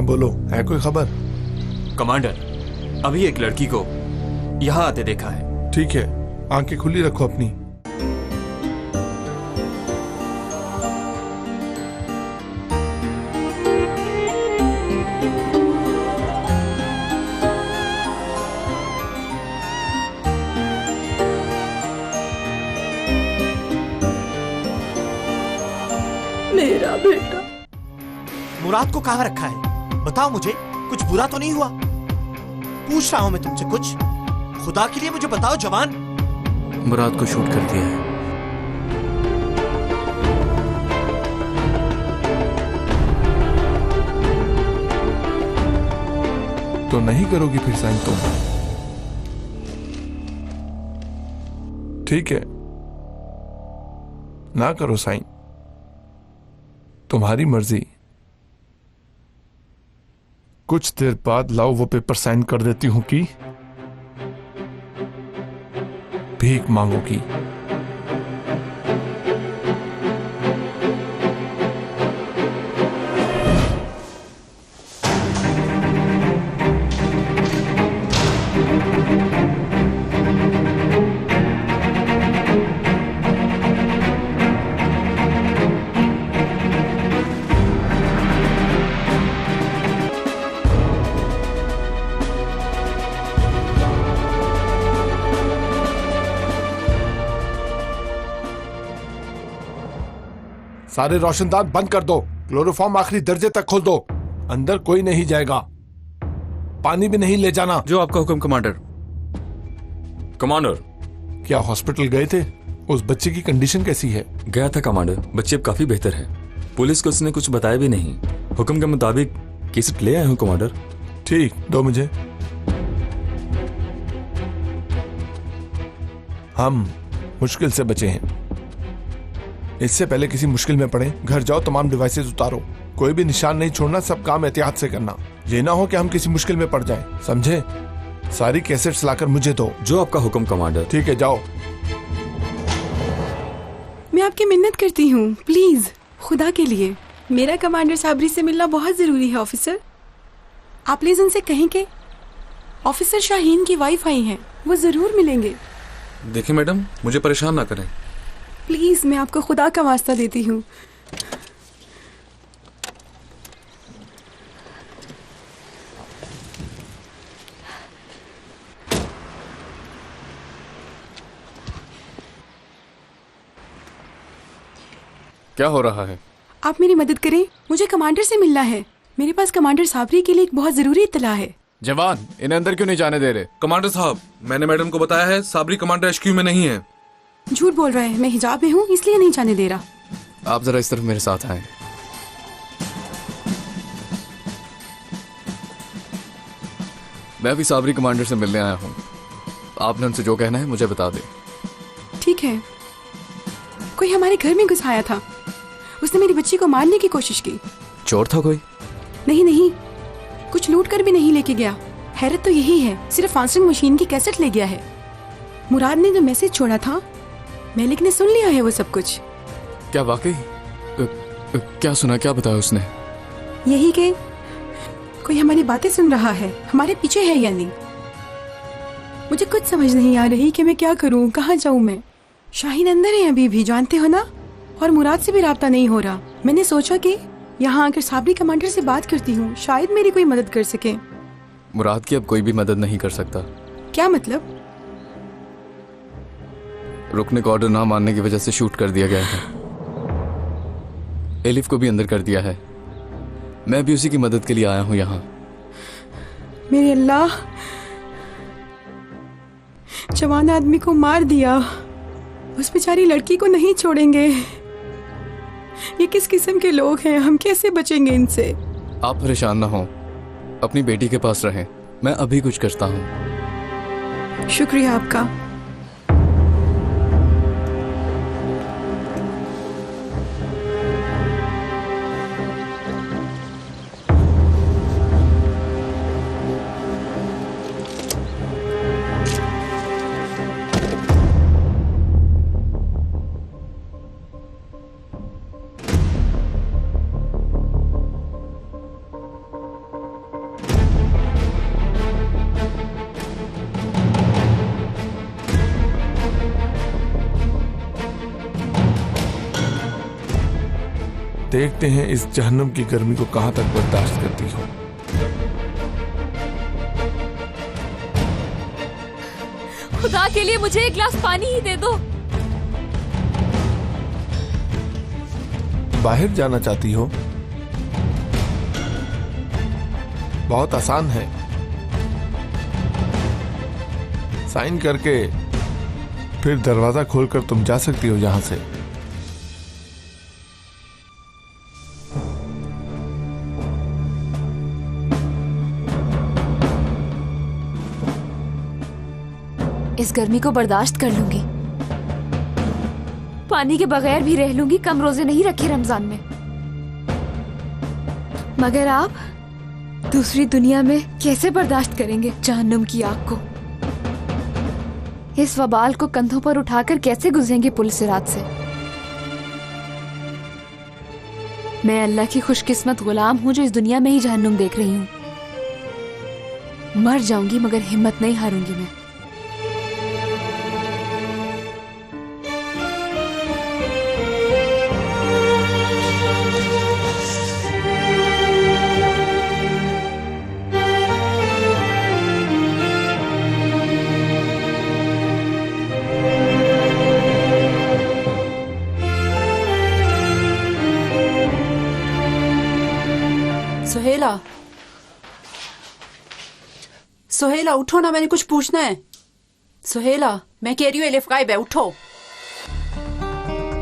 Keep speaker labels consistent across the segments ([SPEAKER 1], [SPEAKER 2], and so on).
[SPEAKER 1] हाँ बोलो, है कोई खबर?
[SPEAKER 2] कमांडर, अभी एक लड़की को यहाँ आते देखा है।
[SPEAKER 1] ठीक है, आंखें खुली रखो अपनी।
[SPEAKER 3] मेरा बेटा
[SPEAKER 4] मुराद को कहाँ रखा है? बताओ मुझे, कुछ बुरा तो नहीं हुआ? पूछ रहा हूं मैं तुमसे कुछ, खुदा के लिए मुझे बताओ जवान।
[SPEAKER 2] मुराद को शूट कर दिया है।
[SPEAKER 1] तो नहीं करोगी फिर साइन तुम? ठीक है, ना करो साइन, तुम्हारी मर्जी। कुछ देर बाद लाओ वो पेपर साइन कर देती हूं कि भीख मांगोगी। सारे रोशनदान बंद कर दो, क्लोरोफॉर्म आखिरी दर्जे तक खोल दो, अंदर कोई नहीं जाएगा, पानी भी नहीं ले जाना।
[SPEAKER 2] जो आपका हुक्म कमांडर।
[SPEAKER 5] कमांडर,
[SPEAKER 1] क्या हॉस्पिटल गए थे? उस बच्चे की कंडीशन कैसी है?
[SPEAKER 5] गया था कमांडर, बच्चे अब काफी बेहतर है। पुलिस को उसने कुछ बताया भी नहीं। हुक्म के मुताबिक केस ले आए हूं कमांडर।
[SPEAKER 1] ठीक, दो मुझे। हम मुश्किल से बचे हैं, इससे पहले किसी मुश्किल में पड़े घर जाओ, तमाम डिवाइसेस उतारो, कोई भी निशान नहीं छोड़ना, सब काम एहतियात से करना। ये ना हो कि हम किसी मुश्किल में पड़ जाएं, समझे? सारी कैसेट्स लाकर मुझे दो।
[SPEAKER 5] जो आपका हुक्म कमांडर।
[SPEAKER 1] ठीक है, जाओ।
[SPEAKER 3] मैं आपकी मिन्नत करती हूँ, प्लीज खुदा के लिए मेरा कमांडर साबरी से मिलना बहुत जरूरी है ऑफिसर। आप प्लीज उनसे कहें कि ऑफिसर शाहीन की वाइफ आई हैं, वो जरूर मिलेंगे।
[SPEAKER 5] देखिए मैडम, मुझे परेशान ना करें।
[SPEAKER 3] प्लीज, मैं आपको खुदा का वास्ता देती हूँ।
[SPEAKER 5] क्या हो रहा है?
[SPEAKER 3] आप मेरी मदद करें, मुझे कमांडर से मिलना है। मेरे पास कमांडर साबरी के लिए एक बहुत जरूरी इत्तला है।
[SPEAKER 5] जवान, इन्हें अंदर क्यों नहीं जाने दे रहे? कमांडर साहब, मैंने मैडम को बताया है साबरी कमांडर एचक्यू में नहीं है।
[SPEAKER 3] झूठ बोल रहा है, मैं हिजाब में हूँ इसलिए नहीं जाने दे रहा।
[SPEAKER 5] आप जरा इस तरफ मेरे साथ आए। मैं भी साबरी कमांडर से मिलने आया हूँ। आपने उनसे जो कहना है मुझे बता दे।
[SPEAKER 3] ठीक है। कोई हमारे घर में घुस आया था, उसने मेरी बच्ची को मारने की कोशिश की।
[SPEAKER 5] चोर था कोई?
[SPEAKER 3] नहीं नहीं, कुछ लूट कर भी नहीं लेके गया। हैरत तो यही है, सिर्फ आंसरिंग मशीन की कैसेट ले गया है। मुराद ने जो मैसेज छोड़ा था, मेलिक ने सुन लिया है वो सब कुछ।
[SPEAKER 5] क्या वाकई? क्या सुना, क्या बताया उसने?
[SPEAKER 3] यही कि कोई हमारी बातें सुन रहा है, हमारे पीछे है या नहीं। मुझे कुछ समझ नहीं आ रही कि मैं क्या करूं, कहाँ जाऊं मैं। शाहीन अंदर है अभी भी, जानते हो ना, और मुराद से भी राब्ता नहीं हो रहा। मैंने सोचा कि यहाँ आकर साबरी कमांडर से बात करती हूँ, शायद मेरी कोई मदद कर सके।
[SPEAKER 5] मुराद की अब कोई भी मदद नहीं कर सकता।
[SPEAKER 3] क्या मतलब?
[SPEAKER 5] रुकने का ऑर्डर ना मानने की वजह से शूट कर दिया गया है। एलिफ को भी अंदर कर दिया है। मैं भी उसी की मदद के लिए आया हूं यहाँ।
[SPEAKER 3] मेरे अल्लाह, जवान आदमी को मार दिया, उस बेचारी लड़की को नहीं छोड़ेंगे। ये किस किस्म के लोग हैं, हम कैसे बचेंगे इनसे?
[SPEAKER 5] आप परेशान ना हो, अपनी बेटी के पास रहें, मैं अभी कुछ करता हूँ।
[SPEAKER 3] शुक्रिया आपका।
[SPEAKER 1] देखते हैं इस जहन्नुम की गर्मी को कहां तक बर्दाश्त करती हो।
[SPEAKER 6] खुदा के लिए मुझे एक गिलास पानी ही दे दो।
[SPEAKER 1] बाहर जाना चाहती हो? बहुत आसान है, साइन करके फिर दरवाजा खोलकर तुम जा सकती हो यहां से।
[SPEAKER 6] इस गर्मी को बर्दाश्त कर लूंगी, पानी के बगैर भी रह लूंगी, कम रोजे नहीं रखे रमजान में। मगर आप दूसरी दुनिया में कैसे बर्दाश्त करेंगे जहन्नुम की आग को? इस वबाल को कंधों पर उठाकर कैसे गुजरेंगे पुल सिरात से? मैं अल्लाह की खुशकिस्मत गुलाम हूं जो इस दुनिया में ही जहन्नुम देख रही हूं। मर जाऊंगी मगर हिम्मत नहीं हारूंगी मैं।
[SPEAKER 3] सोहेला, सोहेला उठो ना, मैंने कुछ पूछना है। सोहेला, मैं कह रही हूँ एलिफ गायब है, उठो।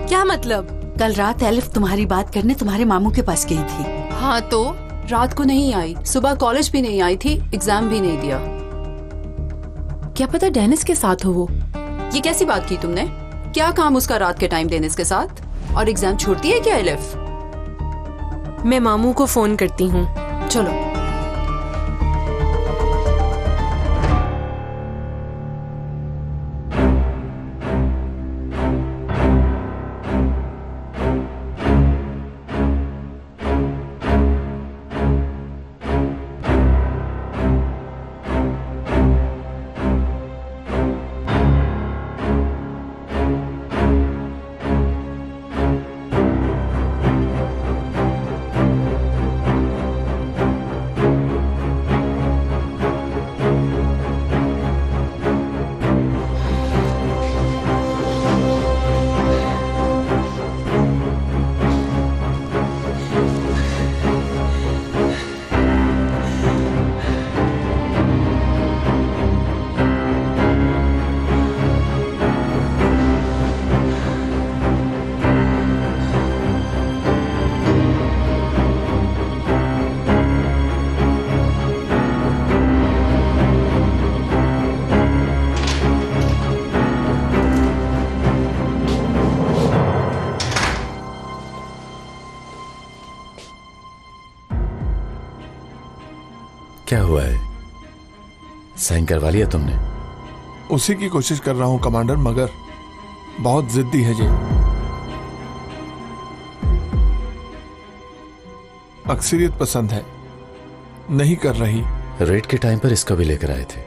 [SPEAKER 3] क्या मतलब?
[SPEAKER 7] कल रात एलिफ तुम्हारी बात करने तुम्हारे मामू के पास गई थी।
[SPEAKER 3] हाँ तो रात को नहीं आई, सुबह कॉलेज भी नहीं आई थी, एग्जाम भी नहीं दिया। क्या पता डेनिस के साथ हो वो। ये कैसी बात की तुमने? क्या काम उसका रात के टाइम डेनिस के साथ? और एग्जाम छोड़ती है क्या एलिफ?
[SPEAKER 8] मैं मामू को फोन करती हूँ।
[SPEAKER 3] चलो।
[SPEAKER 9] क्या हुआ है? साइन करवा लिया तुमने?
[SPEAKER 1] उसी की कोशिश कर रहा हूं कमांडर, मगर बहुत जिद्दी है ये। अक्सरियत पसंद है, नहीं कर रही।
[SPEAKER 9] रेड के टाइम पर इसको भी लेकर आए थे,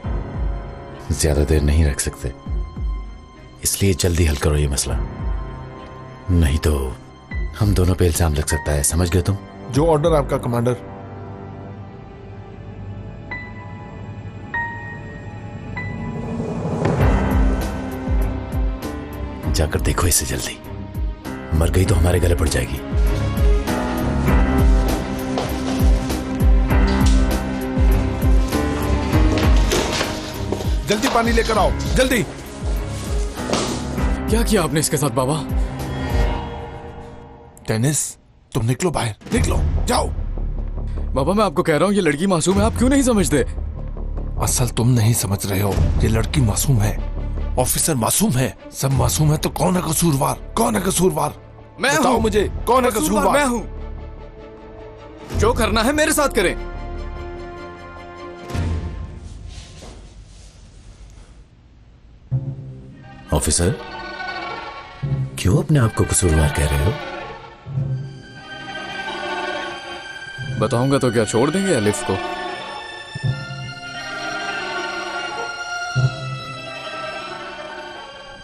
[SPEAKER 9] ज्यादा देर नहीं रख सकते, इसलिए जल्दी हल करो ये मसला, नहीं तो हम दोनों पे इल्जाम लग सकता है। समझ गए तुम?
[SPEAKER 1] जो ऑर्डर आपका कमांडर।
[SPEAKER 9] जाकर देखो इसे जल्दी, मर गई तो हमारे गले पड़ जाएगी।
[SPEAKER 1] जल्दी पानी लेकर आओ, जल्दी।
[SPEAKER 5] क्या किया आपने इसके साथ बाबा?
[SPEAKER 1] डेनिस, तुम निकलो बाहर, निकलो, जाओ।
[SPEAKER 5] बाबा मैं आपको कह रहा हूँ ये लड़की मासूम है, आप क्यों नहीं समझते?
[SPEAKER 1] असल तुम नहीं समझ रहे हो, ये लड़की मासूम है, ऑफिसर मासूम है, सब मासूम है, तो कौन है कसूरवार? कौन है कसूरवार?
[SPEAKER 5] मैं
[SPEAKER 1] बताओ
[SPEAKER 5] हूं।
[SPEAKER 1] मुझे, कौन है कसूरवार?
[SPEAKER 5] मैं हूं। जो करना है मेरे साथ करें।
[SPEAKER 9] ऑफिसर, क्यों अपने आप को कसूरवार कह रहे हो?
[SPEAKER 5] बताऊंगा तो क्या छोड़ देंगे एलिफ को?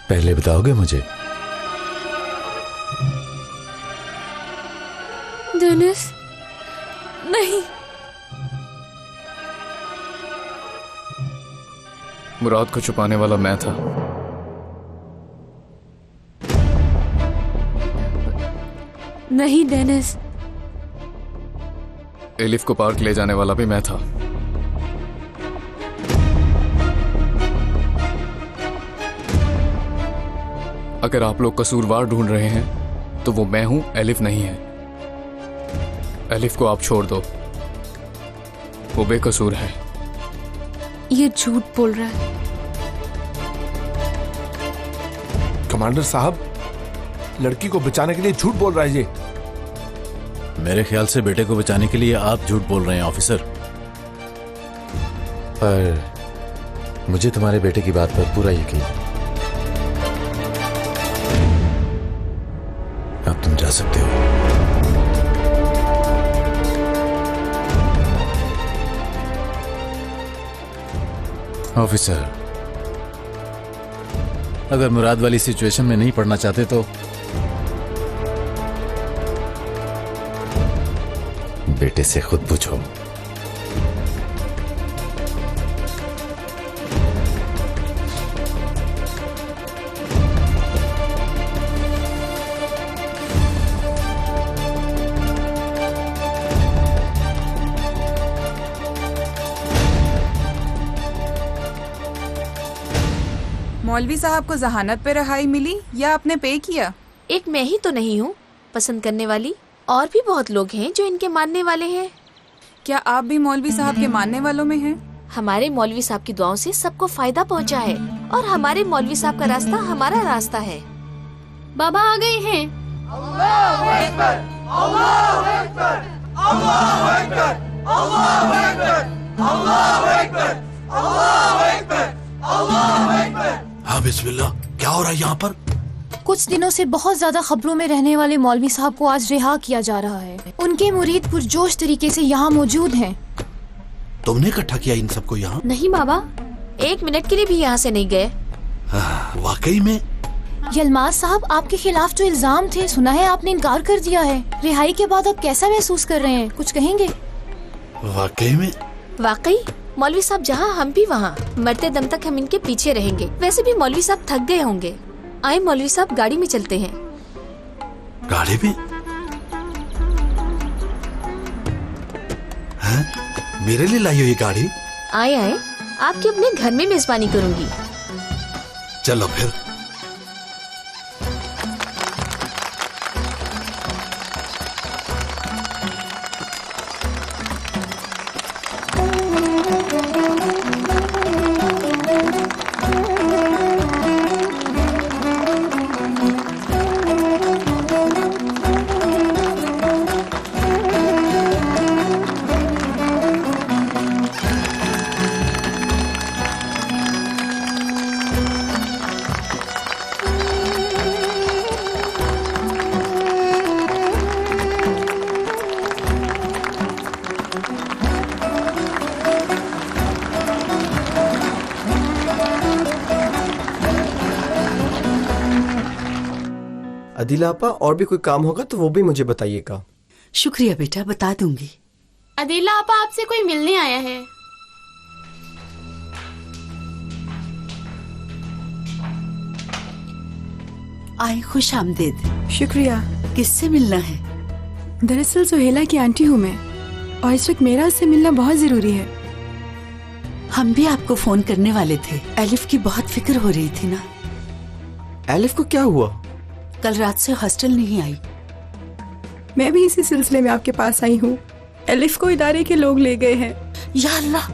[SPEAKER 9] पहले बताओगे मुझे?
[SPEAKER 6] डेनिस, नहीं।
[SPEAKER 2] मुराद को छुपाने वाला मैं था।
[SPEAKER 6] नहीं डेनिस।
[SPEAKER 2] एलिफ को पार्क ले जाने वाला भी मैं था। अगर आप लोग कसूरवार ढूंढ रहे हैं तो वो मैं हूं, एलिफ नहीं है। एलिफ को आप छोड़ दो, वो बेकसूर है।
[SPEAKER 6] ये झूठ बोल रहा है।
[SPEAKER 1] कमांडर साहब, लड़की को बचाने के लिए झूठ बोल रहा है ये।
[SPEAKER 9] मेरे ख्याल से बेटे को बचाने के लिए आप झूठ बोल रहे हैं ऑफिसर। पर मुझे तुम्हारे बेटे की बात पर पूरा यकीन है। अब तुम जा सकते हो। ऑफिसर, अगर मुराद वाली सिचुएशन में नहीं पड़ना चाहते तो बेटे से खुद पूछो।
[SPEAKER 10] मौलवी साहब को जहानत पे रिहाई मिली या आपने पे किया?
[SPEAKER 8] एक मैं ही तो नहीं हूँ पसंद करने वाली, और भी बहुत लोग हैं जो इनके मानने वाले हैं।
[SPEAKER 10] क्या आप भी मौलवी साहब के मानने वालों में हैं?
[SPEAKER 8] हमारे मौलवी साहब की दुआओं से सबको फायदा पहुँचा है, और हमारे मौलवी साहब का रास्ता हमारा रास्ता है। बाबा आ गए हैं।
[SPEAKER 11] अल्लाहु अकबर, अल्लाहु अकबर, अल्लाहु अकबर, अल्लाहु अकबर, अल्लाहु अकबर, अल्लाहु अकबर, अल्लाहु अकबर।
[SPEAKER 9] हाँ बिस्मिल्लाह, क्या हो रहा है यहाँ पर?
[SPEAKER 6] कुछ दिनों से बहुत ज्यादा खबरों में रहने वाले मौलवी साहब को आज रिहा किया जा रहा है। उनके मुरीद पुरजोश तरीके से यहाँ मौजूद हैं।
[SPEAKER 9] तुमने इकट्ठा किया इन सबको यहाँ?
[SPEAKER 8] नहीं बाबा, 1 मिनट के लिए भी यहाँ से नहीं गए।
[SPEAKER 9] वाकई में?
[SPEAKER 6] यलमाज साहब, आपके खिलाफ जो इल्जाम थे, सुना है आपने इनकार कर दिया है। रिहाई के बाद आप कैसा महसूस कर रहे हैं, कुछ कहेंगे?
[SPEAKER 9] वाकई में?
[SPEAKER 8] वाकई मौलवी साहब जहाँ, हम भी वहाँ। मरते दम तक हम इनके पीछे रहेंगे। वैसे भी मौलवी साहब थक गए होंगे। आए मौलवी साहब, गाड़ी में चलते हैं।
[SPEAKER 9] गाड़ी में? हैं? मेरे लिए लाई हो ये गाड़ी?
[SPEAKER 8] आए आए, आपके अपने घर में मेजबानी करूंगी।
[SPEAKER 9] चलो फिर।
[SPEAKER 12] अदिला आपा, और भी कोई काम होगा तो वो भी मुझे बताइएगा।
[SPEAKER 7] शुक्रिया बेटा, बता दूंगी।
[SPEAKER 13] अदिला आपा, आपसे कोई मिलने आया है।
[SPEAKER 7] आए, खुश आमदीद।
[SPEAKER 3] शुक्रिया।
[SPEAKER 7] किससे मिलना है?
[SPEAKER 3] दरअसल सुहेला की आंटी हूँ मैं, और इस वक्त मेरा उससे मिलना बहुत जरूरी है।
[SPEAKER 7] हम भी आपको फोन करने वाले थे। एलिफ की बहुत फिक्र हो रही थी ना।
[SPEAKER 12] एलिफ को क्या हुआ?
[SPEAKER 7] कल रात से हॉस्टल नहीं आई।
[SPEAKER 3] मैं भी इसी सिलसिले में आपके पास आई हूँ। एलिफ को इदारे के लोग ले गए हैं।
[SPEAKER 7] या अल्लाह!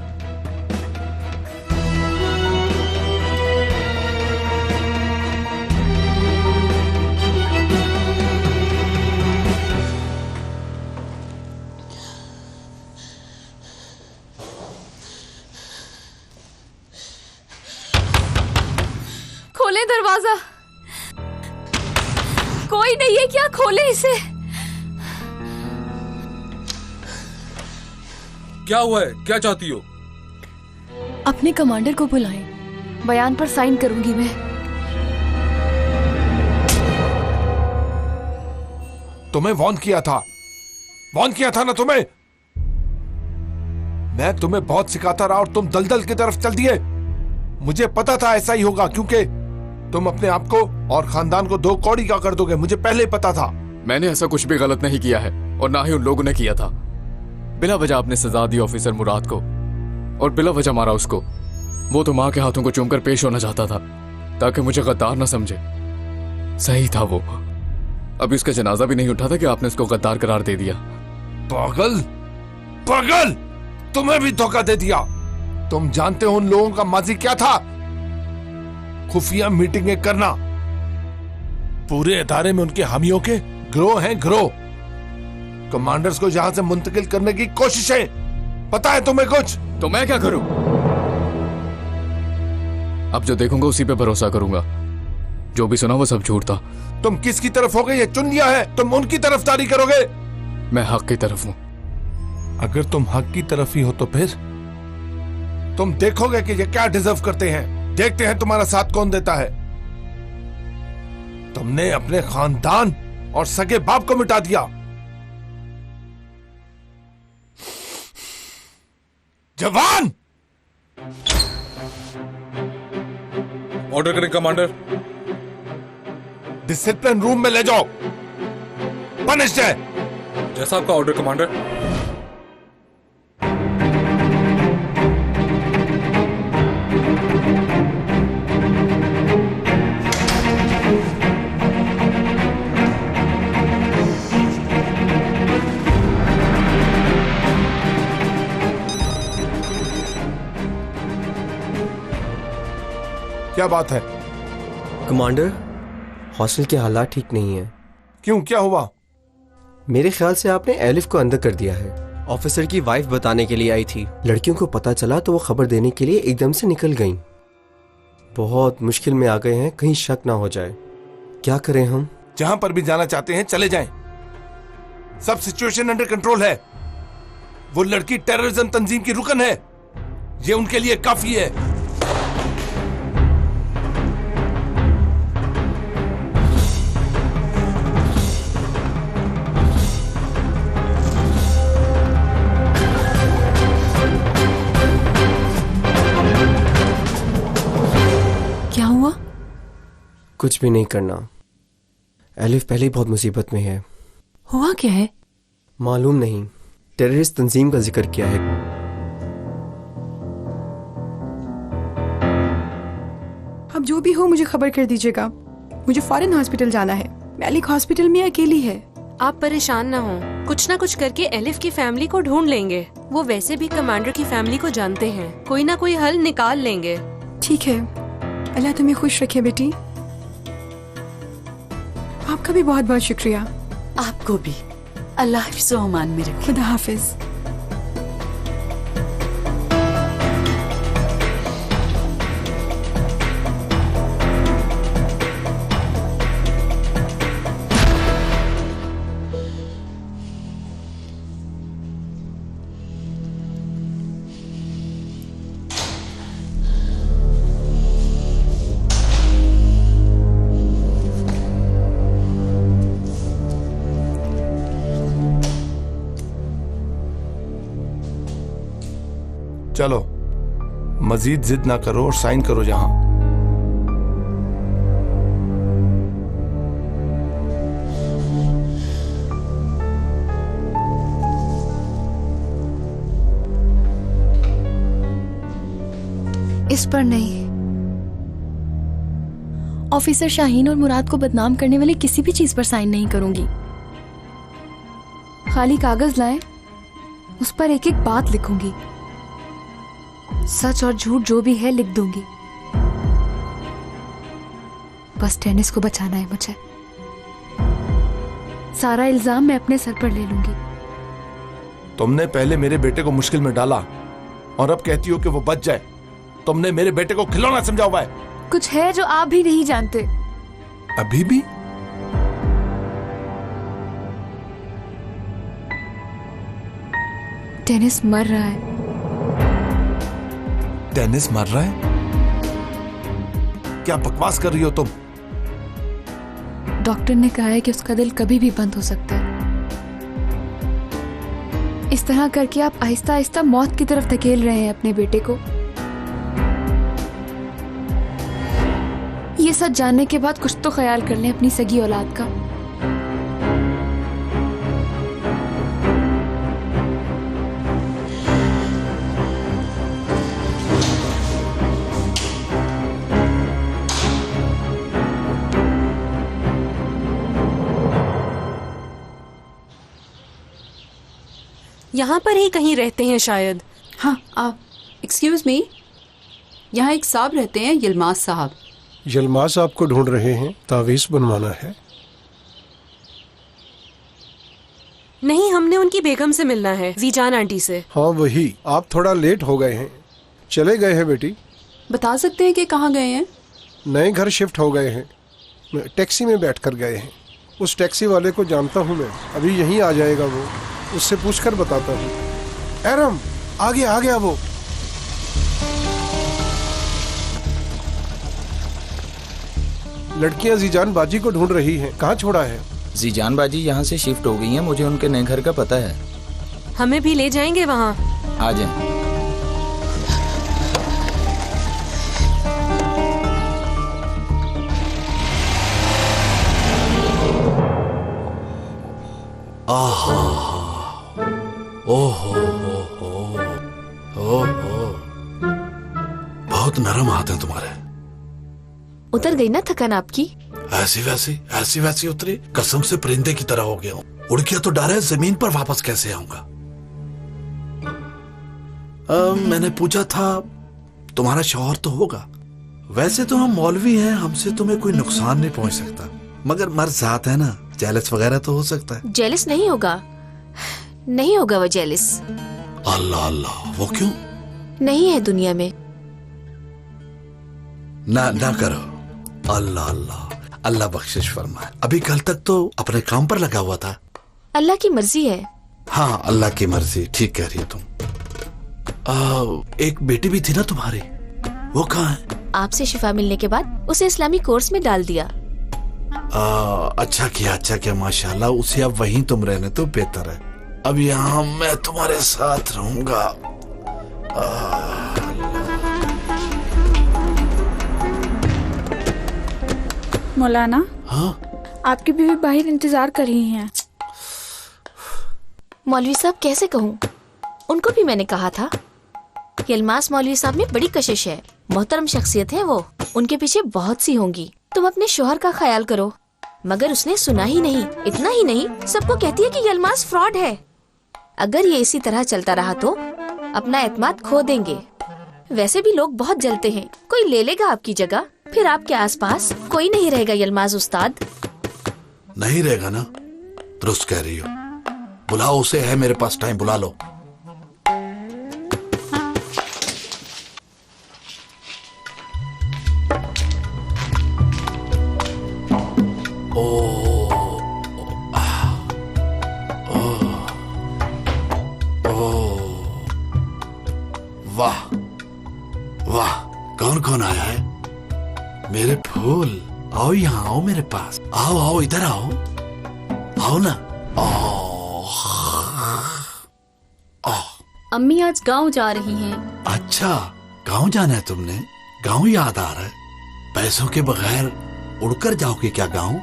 [SPEAKER 6] खोले दरवाजा। कोई नहीं है क्या? खोले इसे।
[SPEAKER 5] क्या हुआ है? क्या चाहती हो?
[SPEAKER 6] अपने कमांडर को बुलाएं। बयान पर साइन करूंगी मैं।
[SPEAKER 1] तुम्हें वार्न किया था। वार्न किया था ना तुम्हें। मैं तुम्हें बहुत सिखाता रहा और तुम दलदल की तरफ चल दिए। मुझे पता था ऐसा ही होगा, क्योंकि तुम अपने आप को और खानदान को दो कौड़ी का कर दोगे, मुझे पहले ही पता था।
[SPEAKER 2] मैंने ऐसा कुछ भी गलत नहीं किया है और ना ही उन लोगों ने किया था। बिला वजह आपने सजा दी ऑफिसर मुराद को और बिला वजह मारा उसको। वो तो माँ के हाथों को चूमकर पेश होना चाहता था ताकि मुझे गद्दार ना समझे। सही था वो। अभी उसका जनाजा भी नहीं उठा था कि आपने उसको गद्दार करार दे दिया।
[SPEAKER 1] पागल पागल, तुम्हें भी धोखा दे दिया। तुम जानते हो उन लोगों का माजी क्या था? खुफिया मीटिंगें करना, पूरे इदारे में उनके हामियों के ग्रोह हैं ग्रोह। कमांडर्स को यहां से मुंतकिल करने की कोशिशें। पता है तुम्हें कुछ?
[SPEAKER 2] तो मैं क्या करूं? अब जो देखूंगा उसी पे भरोसा करूंगा। जो भी सुना वो सब झूठ था।
[SPEAKER 1] तुम किसकी तरफ हो गए ये चुन लिया है? तुम उनकी तरफदारी करोगे?
[SPEAKER 2] मैं हक की तरफ हूं।
[SPEAKER 1] अगर तुम हक की तरफ ही हो तो फिर तुम देखोगे कि ये क्या डिजर्व करते हैं। देखते हैं तुम्हारा साथ कौन देता है। तुमने अपने खानदान और सगे बाप को मिटा दिया। जवान,
[SPEAKER 14] ऑर्डर करें कमांडर।
[SPEAKER 1] डिसिप्लिन रूम में ले जाओ, पनिश है।
[SPEAKER 14] जैसा आपका ऑर्डर कमांडर।
[SPEAKER 1] क्या बात है?
[SPEAKER 12] कमांडर, हॉस्टल के हालात ठीक नहीं है।
[SPEAKER 1] क्यों, क्या हुआ?
[SPEAKER 12] मेरे ख्याल से आपने एलिफ को अंदर कर दिया है। ऑफिसर की वाइफ बताने के लिए आई थी। लड़कियों को पता चला तो वो खबर देने के लिए एकदम से निकल गईं। बहुत मुश्किल में आ गए हैं, कहीं शक ना हो जाए। क्या करें हम?
[SPEAKER 1] जहां पर भी जाना चाहते हैं चले जाएं। सब सिचुएशन अंडर कंट्रोल है। वो लड़की टेररिज्म तंजीम की रुकन है, ये उनके लिए काफी है।
[SPEAKER 3] क्या हुआ?
[SPEAKER 12] कुछ भी नहीं करना। एलिफ पहले ही बहुत मुसीबत में है।
[SPEAKER 3] हुआ क्या है?
[SPEAKER 12] मालूम नहीं, टेररिस्ट तंजीम का जिक्र किया है।
[SPEAKER 3] अब जो भी हो मुझे खबर कर दीजिएगा। मुझे फौरन हॉस्पिटल जाना है। मैलिक हॉस्पिटल में अकेली है।
[SPEAKER 15] आप परेशान ना हो, कुछ ना कुछ करके एलिफ की फैमिली को ढूंढ लेंगे। वो वैसे भी कमांडर की फैमिली को जानते हैं, कोई ना कोई हल निकाल लेंगे।
[SPEAKER 3] ठीक है, अल्लाह तुम्हें खुश रखे बेटी। आपका भी बहुत बहुत शुक्रिया।
[SPEAKER 7] आपको भी। अल्लाह हिफ्ज़ व अमान में रखे।
[SPEAKER 3] खुदा हाफिज।
[SPEAKER 1] चलो, मजीद जिद ना करो और साइन करो यहां।
[SPEAKER 6] इस पर नहीं। ऑफिसर शाहीन और मुराद को बदनाम करने वाली किसी भी चीज पर साइन नहीं करूंगी। खाली कागज लाएं, उस पर एक एक बात लिखूंगी। सच और झूठ जो भी है लिख दूंगी। बस टेनिस को बचाना है मुझे। सारा इल्जाम मैं अपने सर पर ले लूंगी।
[SPEAKER 1] तुमने पहले मेरे बेटे को मुश्किल में डाला और अब कहती हो कि वो बच जाए। तुमने मेरे बेटे को खिलौना समझा हुआ है।
[SPEAKER 6] कुछ है जो आप भी नहीं जानते।
[SPEAKER 1] अभी भी?
[SPEAKER 6] टेनिस मर रहा है।
[SPEAKER 1] टेनिस मर रहा है? क्या बकवास कर रही हो तुम?
[SPEAKER 6] डॉक्टर ने कहा है कि उसका दिल कभी भी बंद हो सकता है। इस तरह करके आप आहिस्ता आहिस्ता मौत की तरफ धकेल रहे हैं अपने बेटे को। ये सच जानने के बाद कुछ तो ख्याल कर लें अपनी सगी औलाद का।
[SPEAKER 15] यहाँ पर ही कहीं रहते हैं शायद।
[SPEAKER 7] हाँ, आप एक्सक्यूज मी, यहाँ एक साहब रहते हैं, यलमाज साहब।
[SPEAKER 16] यलमाज साहब को ढूंढ रहे हैं, तावीज़ बनवाना है।
[SPEAKER 15] नहीं, हमने उनकी बेगम से मिलना है, जीजान आंटी से।
[SPEAKER 16] हाँ वही, आप थोड़ा लेट हो गए हैं। चले गए हैं बेटी?
[SPEAKER 7] बता सकते हैं कि कहाँ गए हैं?
[SPEAKER 16] नए घर शिफ्ट हो गए हैं, टैक्सी में बैठकर गए हैं। उस टैक्सी वाले को जानता हूँ मैं, अभी यहीं आ जाएगा वो, उससे पूछकर बताता हूँ। एरम, आ गया वो। लड़कियां जीजान बाजी को ढूंढ रही हैं, कहाँ छोड़ा है?
[SPEAKER 17] जीजान बाजी यहाँ से शिफ्ट हो गई हैं, मुझे उनके नए घर का पता है।
[SPEAKER 15] हमें भी ले जाएंगे वहाँ?
[SPEAKER 17] आ जाए।
[SPEAKER 9] बहुत नरम हाथ हैं तुम्हारे।
[SPEAKER 8] उतर गई ना थकान आपकी?
[SPEAKER 9] ऐसी वैसी उतरी, कसम से परिंदे की तरह हो गया हूँ। उड़ गया तो डर है, जमीन पर वापस कैसे आऊंगा? मैंने पूछा था, तुम्हारा शौहर तो होगा। वैसे तो हम मौलवी हैं, हमसे तुम्हें कोई नुकसान नहीं पहुंच सकता, मगर मर्द साथ है ना, जेलस वगैरह तो हो सकता है।
[SPEAKER 8] जेलस नहीं होगा, नहीं होगा वो जेलस।
[SPEAKER 9] अल्लाह अल्लाह, वो क्यों?
[SPEAKER 8] नहीं है दुनिया में।
[SPEAKER 9] ना करो। अल्लाह अल्लाह, अल्लाह बख्शिश फरमाए। अभी कल तक तो अपने काम पर लगा हुआ था।
[SPEAKER 8] अल्लाह की मर्जी है।
[SPEAKER 9] हाँ, अल्लाह की मर्जी, ठीक कह रही हो तुम। एक बेटी भी थी ना तुम्हारी, वो कहाँ है?
[SPEAKER 8] आपसे शिफा मिलने के बाद उसे इस्लामी कोर्स में डाल दिया।
[SPEAKER 9] अच्छा किया माशाल्लाह। उसे अब वहीं तुम रहने तो बेहतर है। अब यहाँ मैं तुम्हारे साथ रहूंगा।
[SPEAKER 18] मौलाना,
[SPEAKER 9] हाँ?
[SPEAKER 18] आपकी बीवी बाहर इंतजार कर रही हैं।
[SPEAKER 8] मौलवी साहब कैसे कहूँ, उनको भी मैंने कहा था। यलमास मौलवी साहब में बड़ी कशिश है, मोहतरम शख्सियत है वो, उनके पीछे बहुत सी होंगी। तुम अपने शोहर का ख्याल करो। मगर उसने सुना ही नहीं। इतना ही नहीं, सबको कहती है कि यलमास फ्रॉड है। अगर ये इसी तरह चलता रहा तो अपना एतमाद खो देंगे। वैसे भी लोग बहुत जलते हैं, कोई ले लेगा आपकी जगह, फिर आपके आसपास कोई नहीं रहेगा। यलमाज उस्ताद
[SPEAKER 9] नहीं रहेगा ना? दुरुस्त कह रही हो। बुलाओ उसे, है मेरे पास टाइम, बुला लो। वाह वाह, कौन कौन आया है? मेरे फूल, आओ यहाँ, आओ मेरे पास, आओ आओ इधर आओ, आओ ना।
[SPEAKER 13] अम्मी आज गांव जा रही हैं।
[SPEAKER 9] अच्छा, गांव जाना है तुमने? गांव याद आ रहा है। पैसों के बगैर उड़कर जाओगे क्या गांव?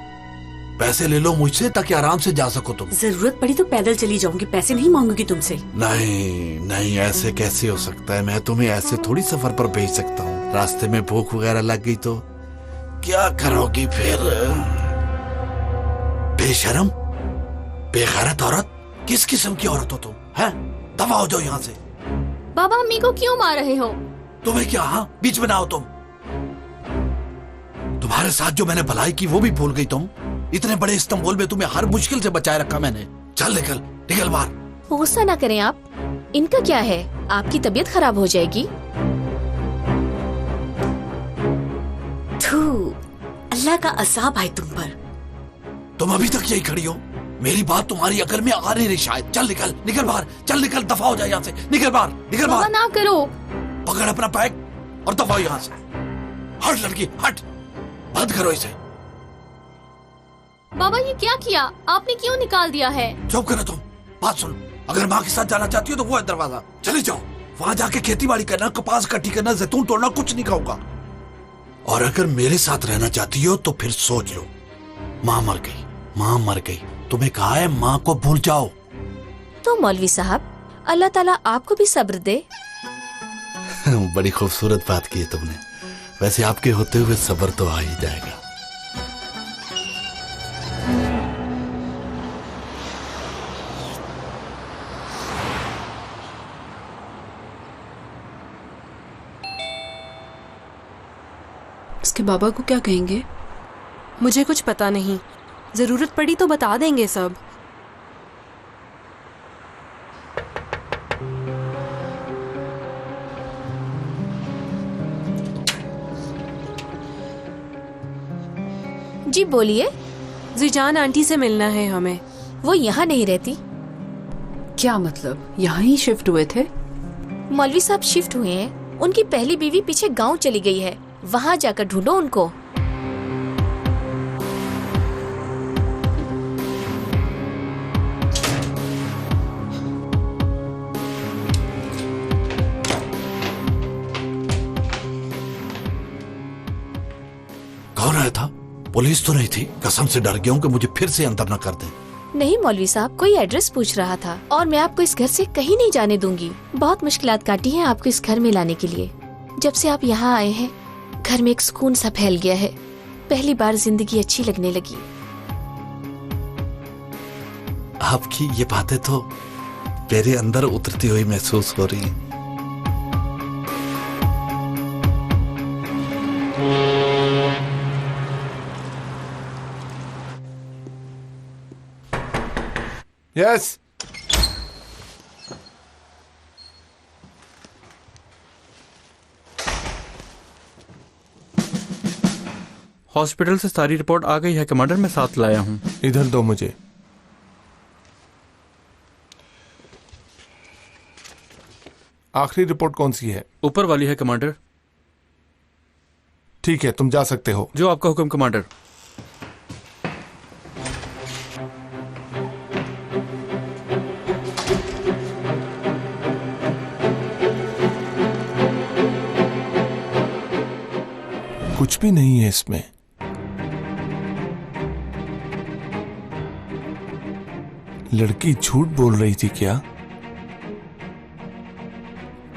[SPEAKER 9] पैसे ले लो मुझसे ताकि आराम से जा सको तुम।
[SPEAKER 7] जरूरत पड़ी तो पैदल चली जाऊंगी, पैसे नहीं मांगूंगी तुमसे।
[SPEAKER 9] नहीं नहीं, ऐसे कैसे हो सकता है? मैं तुम्हें ऐसे थोड़ी सफर पर भेज सकता हूँ। रास्ते में भूख वगैरह लग गई तो क्या करोगी फिर? बेशरम, बेगैरत औरत, किस किस्म की औरत हो तुम? हैं? दफा हो जाओ यहाँ से।
[SPEAKER 13] बाबा, अम्मी को क्यों मार रहे हो?
[SPEAKER 9] तुम्हें क्या, हाँ, बीच में ना आओ तुम। तुम्हारे साथ जो मैंने भलाई की वो भी भूल गई तुम? इतने बड़े इस्तांबुल में तुम्हें हर मुश्किल से बचाए रखा मैंने। चल निकल, निकल बाहर।
[SPEAKER 8] गुस्सा ना करें आप, इनका क्या है, आपकी तबीयत खराब हो जाएगी।
[SPEAKER 7] थू, अल्लाह का अज़ाब है तुम पर।
[SPEAKER 9] तुम अभी तक यही खड़ी हो? मेरी बात तुम्हारी अकल में आ नहीं रही शायद। चल निकल, निकल बाहर, चल निकल, दफा हो जाए यहाँ से। निकल बाहर, निकल बाहर।
[SPEAKER 13] ना करो।
[SPEAKER 9] पकड़ अपना बैग और दफा हो यहाँ से। हट लड़की, हट, बंद करो इसे।
[SPEAKER 13] बाबा, ये क्या किया आपने? क्यों निकाल दिया है?
[SPEAKER 9] चुप करो तुम, बात सुन।
[SPEAKER 19] अगर माँ के साथ जाना चाहती हो तो वो है दरवाजा, चले जाओ। वहां जाके खेती बाड़ी करना, कपास कट्टी करना, जैतून तोड़ना, कुछ नहीं खाऊंगा। और अगर मेरे साथ रहना चाहती हो तो फिर सोच लो, माँ मर गई, माँ मर गई, तुम्हें कहा है माँ को भूल जाओ।
[SPEAKER 8] तो मौलवी साहब, अल्लाह ताला आपको भी सब्र दे।
[SPEAKER 19] बड़ी खूबसूरत बात की है तुमने। वैसे आपके होते हुए सब्र तो आ ही जाएगा।
[SPEAKER 7] इसके बाबा को क्या कहेंगे?
[SPEAKER 15] मुझे कुछ पता नहीं, जरूरत पड़ी तो बता देंगे सब।
[SPEAKER 8] जी बोलिए।
[SPEAKER 15] जीजान आंटी से मिलना है हमें।
[SPEAKER 8] वो यहाँ नहीं रहती।
[SPEAKER 7] क्या मतलब, यहाँ ही शिफ्ट हुए थे?
[SPEAKER 8] मौलवी साहब शिफ्ट हुए हैं, उनकी पहली बीवी पीछे गांव चली गई है, वहाँ जाकर ढूंढो उनको।
[SPEAKER 19] कौन आया था? पुलिस तो नहीं थी? कसम से डर गया हूँ कि मुझे फिर से अंदर न कर दे।
[SPEAKER 8] नहीं मौलवी साहब, कोई एड्रेस पूछ रहा था और मैं आपको इस घर से कहीं नहीं जाने दूंगी। बहुत मुश्किलात काटी हैं आपको इस घर में लाने के लिए। जब से आप यहाँ आए हैं, घर में एक सुकून सा फैल गया है। पहली बार जिंदगी अच्छी लगने लगी।
[SPEAKER 19] आपकी ये बातें तो मेरे अंदर उतरती हुई महसूस हो रही है।
[SPEAKER 1] यस।
[SPEAKER 20] हॉस्पिटल से सारी रिपोर्ट आ गई है कमांडर, मैं साथ लाया हूँ।
[SPEAKER 1] इधर दो मुझे। आखिरी रिपोर्ट कौन सी है?
[SPEAKER 20] ऊपर वाली है कमांडर।
[SPEAKER 1] ठीक है, तुम जा सकते हो।
[SPEAKER 20] जो आपका हुक्म कमांडर।
[SPEAKER 1] कुछ भी नहीं है इसमें। लड़की झूठ बोल रही थी क्या?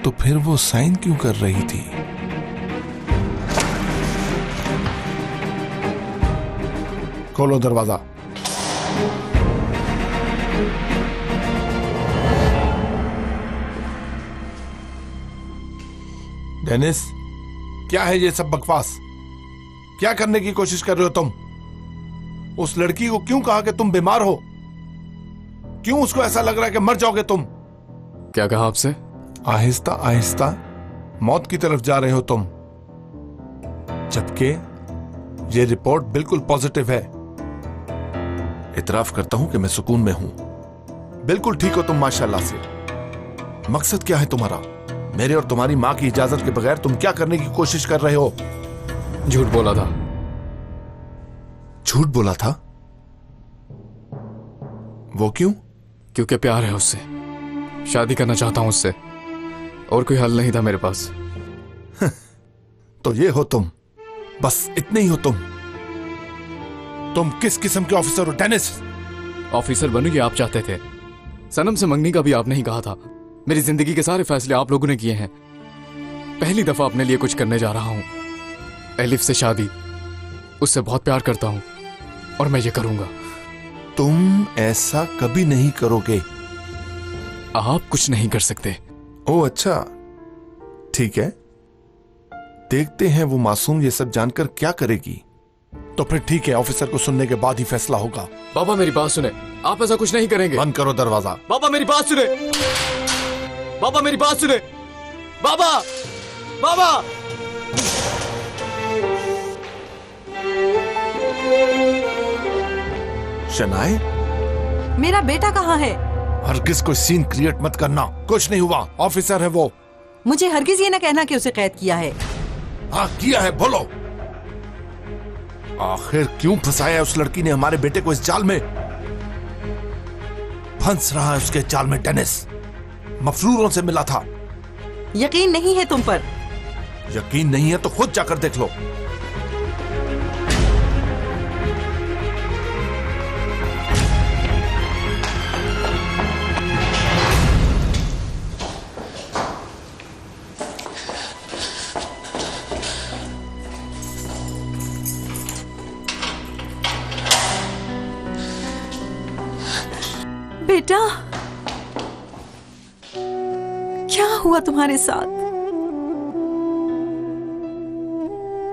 [SPEAKER 1] तो फिर वो साइन क्यों कर रही थी? खोलो दरवाजा। डेनिस, क्या है ये सब बकवास? क्या करने की कोशिश कर रहे हो तुम? उस लड़की को क्यों कहा कि तुम बीमार हो? क्यों उसको ऐसा लग रहा है कि मर जाओगे तुम?
[SPEAKER 2] क्या कहा आपसे?
[SPEAKER 1] आहिस्ता आहिस्ता मौत की तरफ जा रहे हो तुम, जबकि ये रिपोर्ट बिल्कुल पॉजिटिव है। इतराफ करता हूं कि मैं सुकून में हूं। बिल्कुल ठीक हो तुम माशाल्लाह से। मकसद क्या है तुम्हारा? मेरे और तुम्हारी मां की इजाजत के बगैर तुम क्या करने की कोशिश कर रहे हो?
[SPEAKER 2] झूठ बोला था।
[SPEAKER 1] झूठ बोला था? वो क्यों?
[SPEAKER 2] क्योंकि प्यार है उससे, शादी करना चाहता हूं उससे, और कोई हल नहीं था मेरे पास।
[SPEAKER 1] तो ये हो तुम, बस इतने ही हो तुम। तुम किस किस्म के ऑफिसर हो डेनिस?
[SPEAKER 2] ऑफिसर बनूं ये आप चाहते थे। सनम से मंगनी का भी आपने ही कहा था। मेरी जिंदगी के सारे फैसले आप लोगों ने किए हैं। पहली दफा अपने लिए कुछ करने जा रहा हूं। एलिफ से शादी, उससे बहुत प्यार करता हूं और मैं ये करूंगा।
[SPEAKER 1] तुम ऐसा कभी नहीं करोगे।
[SPEAKER 2] आप कुछ नहीं कर सकते।
[SPEAKER 1] ओह अच्छा, ठीक है, देखते हैं वो मासूम ये सब जानकर क्या करेगी। तो फिर ठीक है, ऑफिसर को सुनने के बाद ही फैसला होगा।
[SPEAKER 2] बाबा मेरी बात सुने, आप ऐसा कुछ नहीं करेंगे।
[SPEAKER 1] बंद करो दरवाजा।
[SPEAKER 2] बाबा मेरी बात सुने, बाबा मेरी बात सुने, बाबा, बाबा।
[SPEAKER 1] शनाए,
[SPEAKER 21] मेरा बेटा कहाँ है?
[SPEAKER 1] हरगिज कोई सीन क्रिएट मत करना। कुछ नहीं हुआ, ऑफिसर है वो।
[SPEAKER 21] मुझे हरगिज ये ना कहना कि उसे कैद किया है।
[SPEAKER 1] हाँ किया है, बोलो। आखिर क्यों फंसाया उस लड़की ने हमारे बेटे को इस जाल में? फंस रहा है उसके जाल में डेनिस। मफरूरों से मिला था।
[SPEAKER 21] यकीन नहीं है तुम पर?
[SPEAKER 1] यकीन नहीं है तो खुद जाकर देख लो।
[SPEAKER 21] बेटा, क्या हुआ तुम्हारे साथ?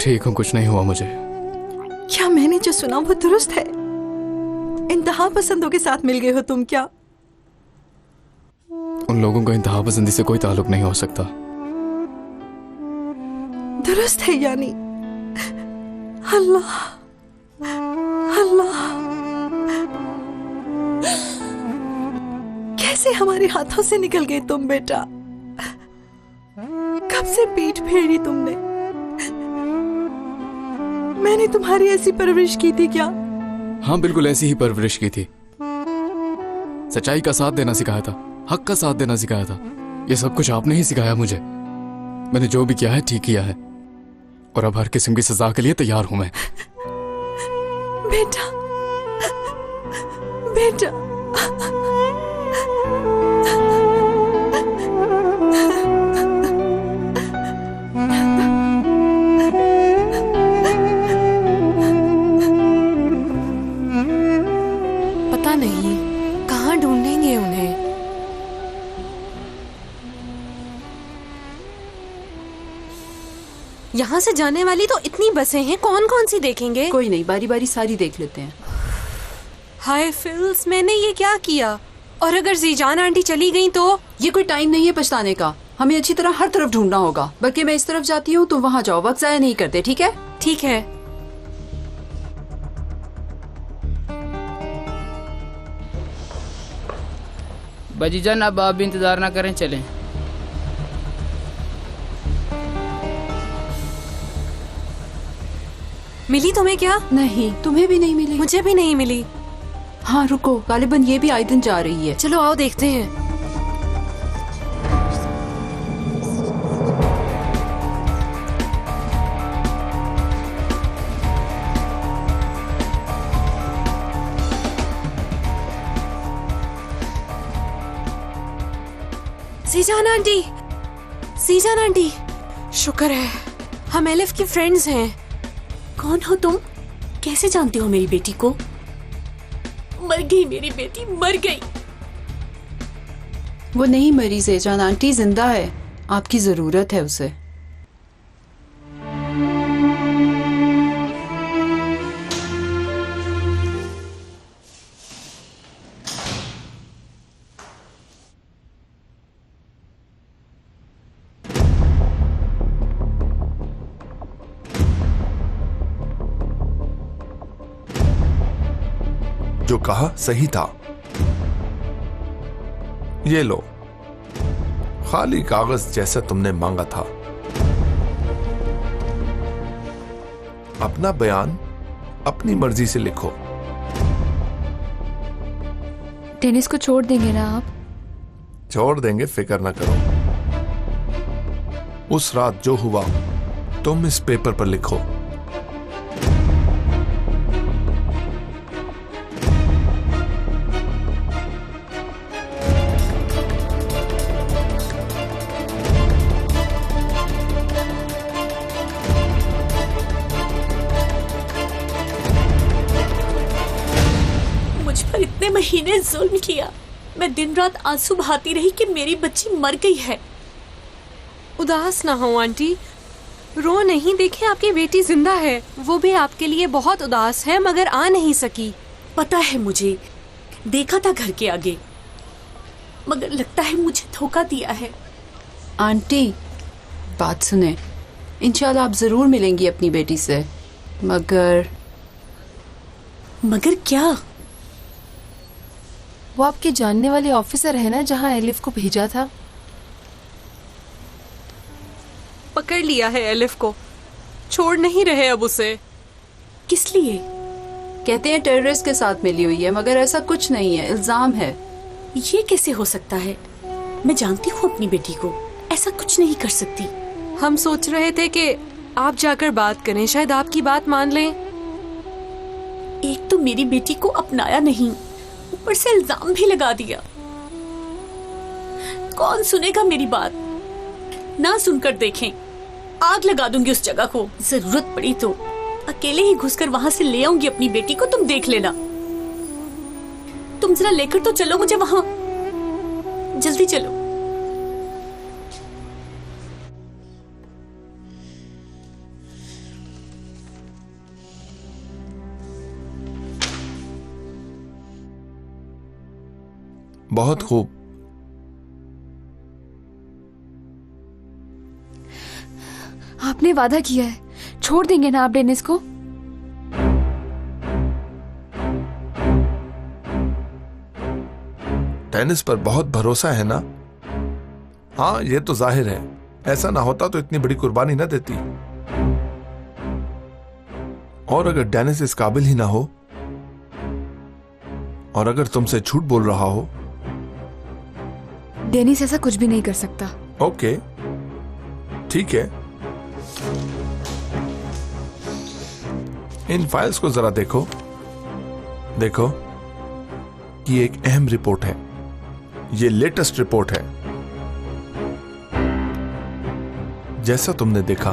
[SPEAKER 2] ठीक हूँ, कुछ नहीं हुआ मुझे।
[SPEAKER 21] क्या मैंने जो सुना वो दुरुस्त है? इंतहा पसंदों के साथ मिल गए हो तुम क्या?
[SPEAKER 2] उन लोगों का इंतहा पसंदी से कोई ताल्लुक नहीं हो सकता।
[SPEAKER 21] दुरुस्त है यानी? अल्लाह अल्लाह, कैसे हमारे हाथों से निकल गए तुम बेटा? कब से पीठ फेरी तुमने? मैंने तुम्हारी ऐसी परवरिश की थी क्या?
[SPEAKER 2] हाँ, बिल्कुल ऐसी ही परवरिश की थी। सच्चाई का साथ देना सिखाया था, हक का साथ देना सिखाया था। ये सब कुछ आपने ही सिखाया मुझे। मैंने जो भी किया है ठीक किया है, और अब हर किस्म की सजा के लिए तैयार हूं मैं।
[SPEAKER 21] बेटा बेटा,
[SPEAKER 15] पता नहीं कहाँ ढूंढेंगे उन्हें। यहाँ से जाने वाली तो इतनी बसें हैं, कौन कौन सी देखेंगे?
[SPEAKER 7] कोई नहीं, बारी बारी सारी देख लेते हैं।
[SPEAKER 15] हाय फिल्स, मैंने ये क्या किया? और अगर जीजान आंटी चली गई तो?
[SPEAKER 7] ये कोई टाइम नहीं है पछताने का। हमें अच्छी तरह हर तरफ ढूंढना होगा। बल्कि मैं इस तरफ जाती हूँ, तुम वहाँ जाओ। वक्त जाया नहीं करते, ठीक है?
[SPEAKER 15] ठीक है।
[SPEAKER 17] बजीजान, अब आप भी इंतजार ना करें, चलें।
[SPEAKER 15] मिली तुम्हें क्या?
[SPEAKER 7] नहीं, तुम्हें भी नहीं मिली।
[SPEAKER 15] मुझे भी नहीं मिली।
[SPEAKER 7] हाँ रुको, गालिबन ये भी आइदन जा रही है।
[SPEAKER 15] चलो आओ देखते हैं। सीजान आंटी, सीजान आंटी, शुक्र है हम एलिफ की फ्रेंड्स हैं।
[SPEAKER 8] कौन हो तुम? कैसे जानते हो मेरी बेटी को? मर गई मेरी बेटी, मर गई।
[SPEAKER 7] वो नहीं मरी ज़ेजान आंटी, जिंदा है। आपकी जरूरत है उसे।
[SPEAKER 1] जो कहा सही था। ये लो, खाली कागज जैसा तुमने मांगा था। अपना बयान अपनी मर्जी से लिखो।
[SPEAKER 6] डेनिस को छोड़ देंगे ना आप?
[SPEAKER 1] छोड़ देंगे, फिक्र ना करो। उस रात जो हुआ तुम इस पेपर पर लिखो।
[SPEAKER 8] इतने महीने जुल्म किया, मैं दिन रात आंसू बहाती रही कि मेरी बच्ची मर गई है।
[SPEAKER 15] उदास ना हो आंटी, रो नहीं, देखें आपकी बेटी जिंदा है। वो भी आपके लिए बहुत उदास है मगर आ नहीं सकी।
[SPEAKER 8] पता है मुझे, देखा था घर के आगे, मगर लगता है मुझे धोखा दिया है।
[SPEAKER 7] आंटी बात सुने, इंशाल्लाह आप जरूर मिलेंगी अपनी बेटी से। मगर
[SPEAKER 8] क्या?
[SPEAKER 6] वो आपके जानने वाले ऑफिसर है ना जहाँ एलिफ को भेजा था?
[SPEAKER 15] पकड़ लिया है एलिफ को, छोड़ नहीं रहे अब उसे।
[SPEAKER 8] किस लिए?
[SPEAKER 7] कहते हैं टेररिस्ट के साथ मिली हुई है, मगर ऐसा कुछ नहीं है, इल्जाम है।
[SPEAKER 13] ये कैसे हो सकता है? मैं जानती हूँ अपनी बेटी को, ऐसा कुछ नहीं कर सकती।
[SPEAKER 15] हम सोच रहे थे कि आप जाकर बात करें, शायद आपकी बात मान लें।
[SPEAKER 13] एक तो मेरी बेटी को अपनाया नहीं, ऊपर से इल्जाम भी लगा दिया। कौन सुनेगा मेरी बात? ना सुनकर देखें, आग लगा दूंगी उस जगह को। जरूरत पड़ी तो अकेले ही घुसकर वहां से ले आऊंगी अपनी बेटी को, तुम देख लेना। तुम जरा लेकर तो चलो मुझे वहां, जल्दी चलो।
[SPEAKER 1] बहुत खूब।
[SPEAKER 6] आपने वादा किया है, छोड़ देंगे ना आप डेनिस को?
[SPEAKER 1] डेनिस पर बहुत भरोसा है ना? हाँ, ये तो जाहिर है। ऐसा ना होता तो इतनी बड़ी कुर्बानी ना देती। और अगर डेनिस इस काबिल ही ना हो, और अगर तुमसे झूठ बोल रहा हो।
[SPEAKER 6] डेनिस ऐसा कुछ भी नहीं कर सकता।
[SPEAKER 1] ओके, ठीक है। इन फाइल्स को जरा देखो। देखो, ये एक अहम रिपोर्ट है। ये लेटेस्ट रिपोर्ट है। जैसा तुमने देखा,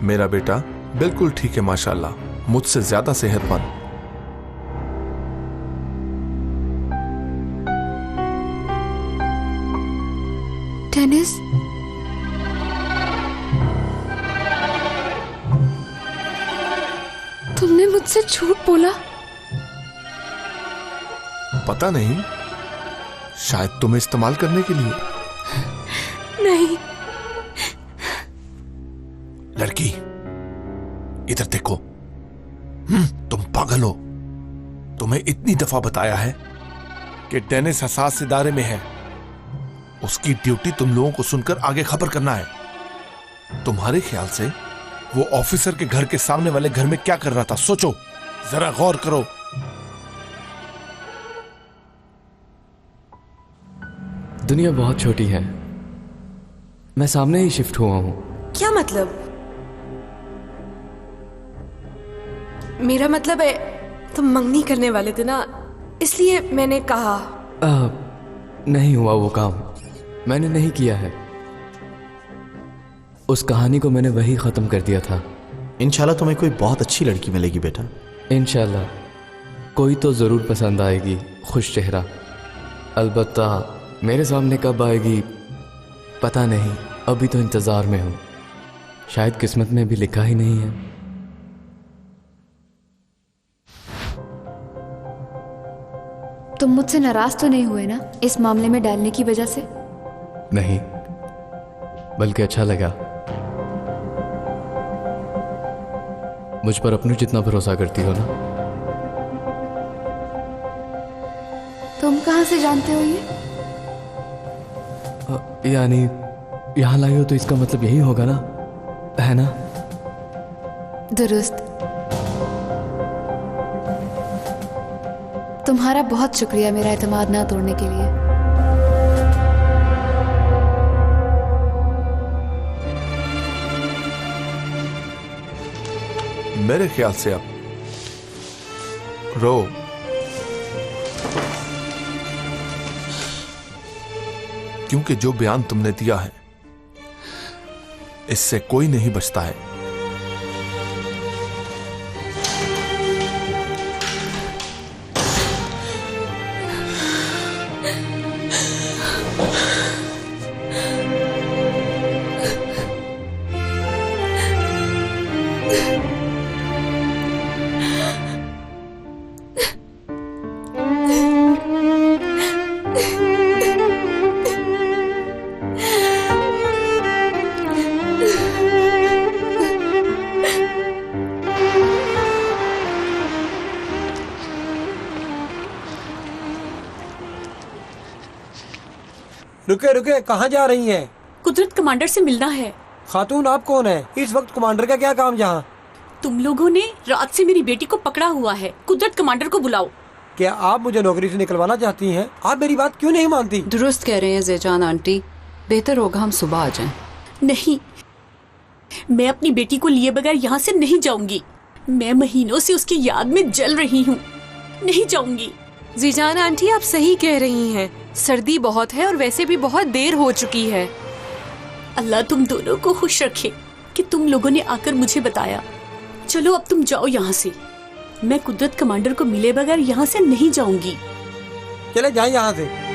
[SPEAKER 1] मेरा बेटा बिल्कुल ठीक है माशाल्लाह, मुझसे ज्यादा सेहतमंद।
[SPEAKER 6] डेनिस, तुमने मुझसे झूठ बोला?
[SPEAKER 1] पता नहीं, शायद तुम्हें इस्तेमाल करने के लिए।
[SPEAKER 6] नहीं।
[SPEAKER 1] लड़की, इधर देखो। तुम पागल हो। तुम्हें इतनी दफा बताया है कि डेनिस हसास इदारे में है। उसकी ड्यूटी तुम लोगों को सुनकर आगे खबर करना है। तुम्हारे ख्याल से वो ऑफिसर के घर के सामने वाले घर में क्या कर रहा था? सोचो, जरा गौर करो।
[SPEAKER 2] दुनिया बहुत छोटी है। मैं सामने ही शिफ्ट हुआ हूं।
[SPEAKER 15] क्या मतलब? मेरा मतलब है तुम मंगनी करने वाले थे ना, इसलिए मैंने कहा।
[SPEAKER 2] नहीं हुआ वो काम, मैंने नहीं किया है। उस कहानी को मैंने वही खत्म कर दिया था।
[SPEAKER 9] इंशाल्लाह तुम्हें कोई बहुत अच्छी लड़की मिलेगी बेटा।
[SPEAKER 2] इंशाल्लाह कोई तो जरूर पसंद आएगी, खुश चेहरा। अलबत्ता मेरे सामने कब आएगी पता नहीं, अभी तो इंतजार में हूं। शायद किस्मत में भी लिखा ही नहीं है।
[SPEAKER 6] तुम मुझसे नाराज तो नहीं हुए ना इस मामले में डालने की वजह से?
[SPEAKER 2] नहीं, बल्कि अच्छा लगा। मुझ पर अपने जितना भरोसा करती हो ना।
[SPEAKER 6] तुम कहां से जानते हो ये?
[SPEAKER 2] यानी यहां लाई हो तो इसका मतलब यही होगा ना, है ना?
[SPEAKER 6] दुरुस्त। तुम्हारा बहुत शुक्रिया मेरा एतमाद ना तोड़ने के लिए।
[SPEAKER 1] मेरे ख्याल से अब रो। क्योंकि जो बयान तुमने दिया है, इससे कोई नहीं बचता है।
[SPEAKER 12] रुके रुके, कहाँ जा रही हैं?
[SPEAKER 13] कुदरत कमांडर से मिलना है।
[SPEAKER 12] खातून, आप कौन है? इस वक्त कमांडर का क्या काम यहाँ?
[SPEAKER 13] तुम लोगों ने रात से मेरी बेटी को पकड़ा हुआ है। कुदरत कमांडर को बुलाओ।
[SPEAKER 4] क्या आप मुझे नौकरी से निकलवाना चाहती हैं? आप मेरी बात क्यों नहीं मानती?
[SPEAKER 7] दुरुस्त कह रहे हैं ज़ेजान आंटी, बेहतर होगा हम सुबह आ जाएं।
[SPEAKER 13] नहीं, मैं अपनी बेटी को लिए बगैर यहाँ से नहीं जाऊंगी। मैं महीनों से उसकी याद में जल रही हूँ, नहीं जाऊंगी।
[SPEAKER 15] जीजान आंटी आप सही कह रही हैं, सर्दी बहुत है और वैसे भी बहुत देर हो चुकी है।
[SPEAKER 13] अल्लाह तुम दोनों को खुश रखे कि तुम लोगों ने आकर मुझे बताया। चलो अब तुम जाओ यहाँ से, मैं कुदरत कमांडर को मिले बगैर यहाँ से नहीं जाऊंगी।
[SPEAKER 4] चले जाए यहाँ से।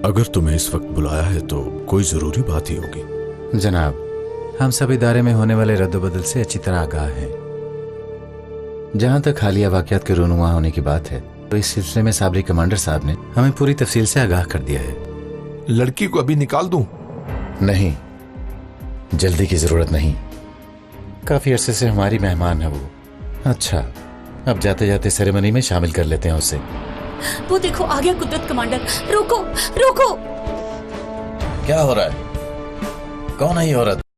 [SPEAKER 9] अगर तुम्हें इस वक्त बुलाया है तो कोई जरूरी बात ही होगी।
[SPEAKER 21] जनाब, हम सब इदारे में होने वाले रद्दोबदल से अच्छी तरह आगाह हैं। जहां तक हालिया वाकयात के रूनुमा होने की बात है तो इस सिलसिले में साबरी कमांडर साहब ने हमें पूरी तफसील से आगाह कर दिया है।
[SPEAKER 1] लड़की को अभी निकाल दूं?
[SPEAKER 21] नहीं, जल्दी की जरूरत नहीं। काफी अरसे से हमारी मेहमान है वो। अच्छा, अब जाते जाते सेरेमनी में शामिल कर लेते हैं उसे।
[SPEAKER 13] वो देखो आ गया कुदरत कमांडर। रोको रोको।
[SPEAKER 9] क्या हो रहा है? कौन है ये औरत?